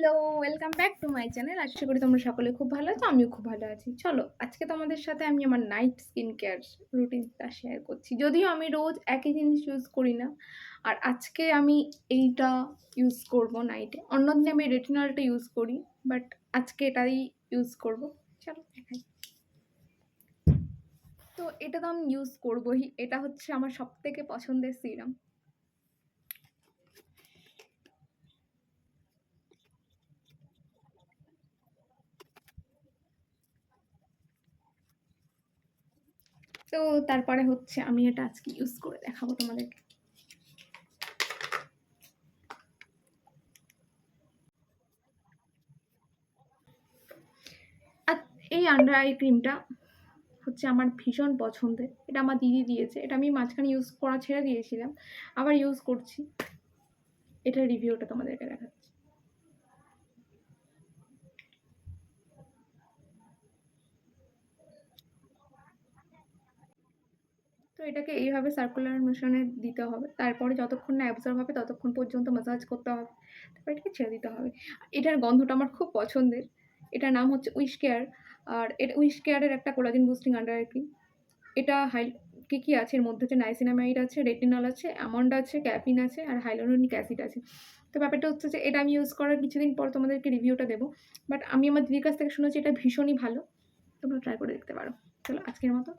Hello, welcome back to my channel. আশা করি তোমরা সকলে খুব ভালো আছো, আমিও খুব ভালো আছি। চলো আজকে তোমাদের সাথে আমি আমার নাইট স্কিন কেয়ার রুটিনটা শেয়ার করছি। যদিও আমি রোজ একই জিনিস ইউজ করি না, আর আজকে আমি এইটা ইউজ করব নাইটে। অন্যদিন আমি রেটিনলটা ইউজ করি, বাট আজকে এটাই ইউজ করব। চলো দেখাই। তো এটা তো আমি ইউজ করবোই। এটা হচ্ছে আমার সবথেকে পছন্দের সিরাম। তো তারপরে হচ্ছে আমি এটা আজকে ইউজ করে দেখাবো তোমাদেরকে। আর এই আন্ডার আই ক্রিমটা হচ্ছে আমার ভীষণ পছন্দের। এটা আমার দিদি দিয়েছে। এটা আমি মাঝখানে ইউজ করা ছেড়ে দিয়েছিলাম, আবার ইউজ করছি। এটার রিভিউটা তোমাদেরকে দেখাচ্ছি। তো এটাকে এইভাবে সার্কুলার মোশনে দিতে হবে। তারপরে যতক্ষণ না অ্যাবজর্ব হবে ততক্ষণ পর্যন্ত ম্যাসাজ করতে হবে। তারপর এটাকে ছেড়ে দিতে হবে। এটার গন্ধটা আমার খুব পছন্দের। এটার নাম হচ্ছে উইশ কেয়ার। আর এটা উইশ কেয়ারের একটা collagen boosting under eye cream. এটা কী আছে এর মধ্যে? হচ্ছে নাইসিনামাইড আছে, রেটিনল আছে, অ্যামন্ড আছে, ক্যাফিন আছে, আর হাইলোরনিক অ্যাসিড আছে। তো ব্যাপারটা হচ্ছে যে এটা আমি ইউজ করার কিছুদিন পর তোমাদেরকে রিভিউটা দেবো। বাট আমি আমার দিদির কাছ থেকে শুনেছি এটা ভীষণই ভালো। তোমরা ট্রাই করে দেখতে পারো। চলো আজকের মতো